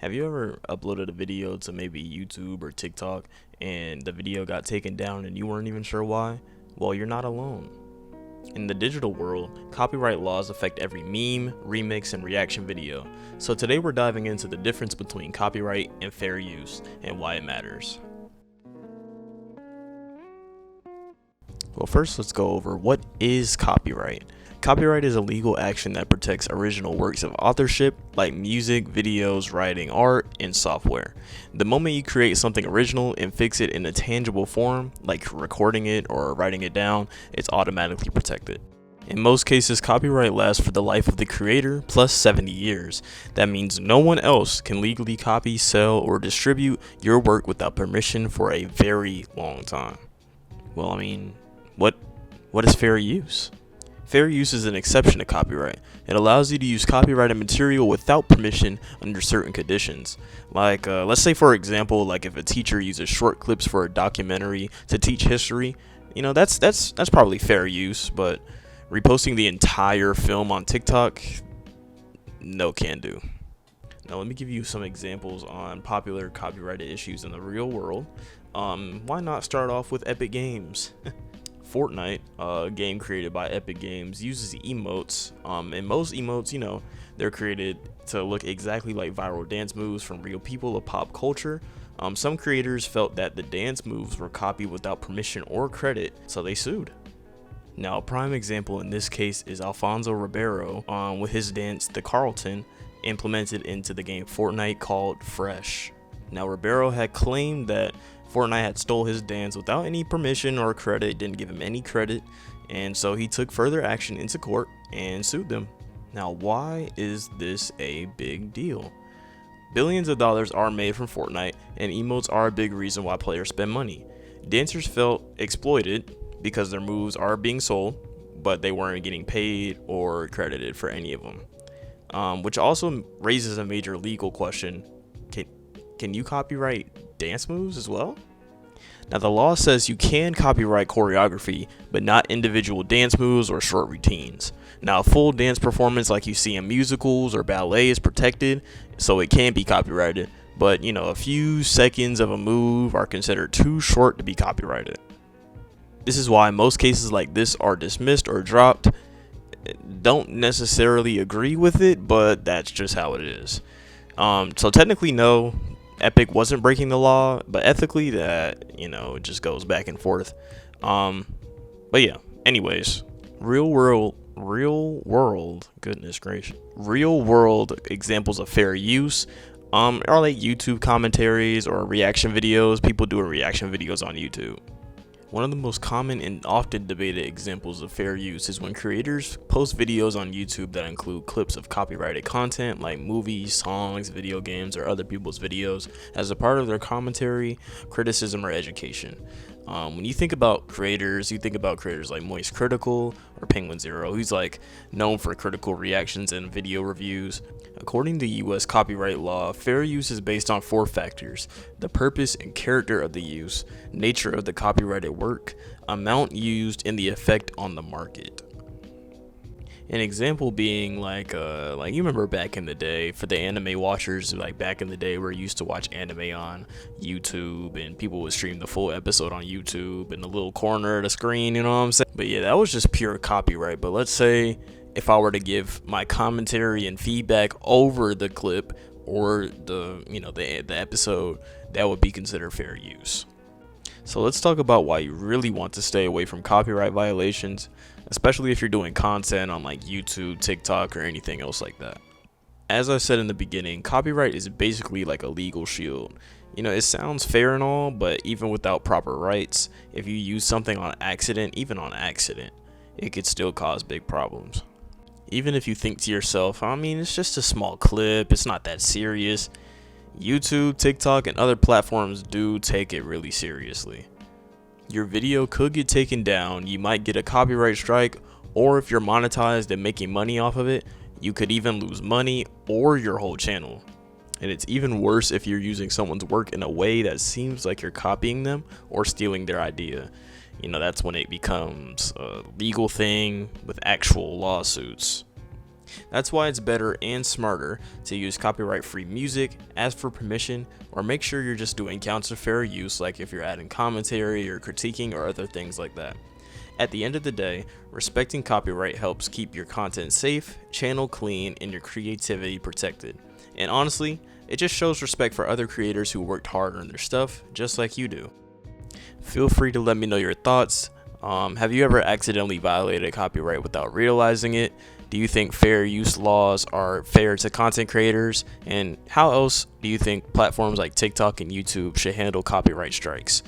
Have you ever uploaded a video to maybe YouTube or TikTok and the video got taken down and you weren't even sure why? Well, you're not alone. In the digital world, copyright laws affect every meme, remix, and reaction video. So today we're diving into the difference between copyright and fair use and why it matters. Well, first let's go over what is copyright. Copyright is a legal action that protects original works of authorship like music, videos, writing, art, and software. The moment you create something original and fix it in a tangible form, like recording it or writing it down, it's automatically protected. In most cases, copyright lasts for the life of the creator plus 70 years. That means no one else can legally copy, sell, or distribute your work without permission for a very long time. Well, what is fair use? Fair use is an exception to copyright. It allows you to use copyrighted material without permission under certain conditions. Like, let's say for example, like if a teacher uses short clips for a documentary to teach history, that's probably fair use. But reposting the entire film on TikTok, no can do. Now let me give you some examples on popular copyrighted issues in the real world. Why not start off with Epic Games? Fortnite, a game created by Epic Games, uses emotes, and most emotes, they're created to look exactly like viral dance moves from real people of pop culture. Some creators felt that the dance moves were copied without permission or credit, so they sued. Now, a prime example in this case is Alfonso Ribeiro with his dance The Carlton implemented into the game Fortnite called Fresh. Now, Ribeiro had claimed that Fortnite had stole his dance without any permission or credit, didn't give him any credit, and so he took further action into court and sued them. Now, why is this a big deal? Billions of dollars are made from Fortnite, and emotes are a big reason why players spend money. Dancers felt exploited because their moves are being sold, but they weren't getting paid or credited for any of them, which also raises a major legal question. Can you copyright dance moves as well? Now, the law says you can copyright choreography, but not individual dance moves or short routines. Now, a full dance performance like you see in musicals or ballet is protected, so it can be copyrighted, but a few seconds of a move are considered too short to be copyrighted. This is why most cases like this are dismissed or dropped. Don't necessarily agree with it, but that's just how it is. So technically, no, Epic wasn't breaking the law, but ethically that, it just goes back and forth. But yeah, anyways, real world, goodness gracious, real world examples of fair use are like YouTube commentaries or reaction videos, people doing reaction videos on YouTube. One of the most common and often debated examples of fair use is when creators post videos on YouTube that include clips of copyrighted content like movies, songs, video games, or other people's videos as a part of their commentary, criticism, or education. When you think about creators, you think about creators like Moist Critical or Penguin Zero, who's like known for critical reactions and video reviews. According to US copyright law, fair use is based on 4 factors: the purpose and character of the use, nature of the copyrighted work, amount used, and the effect on the market. An example being like you remember back in the day, for the anime watchers, like back in the day where you used to watch anime on YouTube and people would stream the full episode on YouTube in the little corner of the screen, you know what I'm saying? But yeah, that was just pure copyright. But let's say if I were to give my commentary and feedback over the clip or the episode, that would be considered fair use. So let's talk about why you really want to stay away from copyright violations, especially if you're doing content on like YouTube, TikTok, or anything else like that. As I said in the beginning, copyright is basically like a legal shield. It sounds fair and all, but even without proper rights, if you use something on accident, it could still cause big problems. Even if you think to yourself, it's just a small clip, it's not that serious, YouTube, TikTok, and other platforms do take it really seriously. Your video could get taken down, you might get a copyright strike, or if you're monetized and making money off of it, you could even lose money or your whole channel. And it's even worse if you're using someone's work in a way that seems like you're copying them or stealing their idea. That's when it becomes a legal thing with actual lawsuits. That's why it's better and smarter to use copyright-free music, ask for permission, or make sure you're just doing counts of fair use, like if you're adding commentary or critiquing or other things like that. At the end of the day, respecting copyright helps keep your content safe, channel clean, and your creativity protected. And honestly, it just shows respect for other creators who worked hard on their stuff, just like you do. Feel free to let me know your thoughts. Have you ever accidentally violated copyright without realizing it? Do you think fair use laws are fair to content creators? And how else do you think platforms like TikTok and YouTube should handle copyright strikes?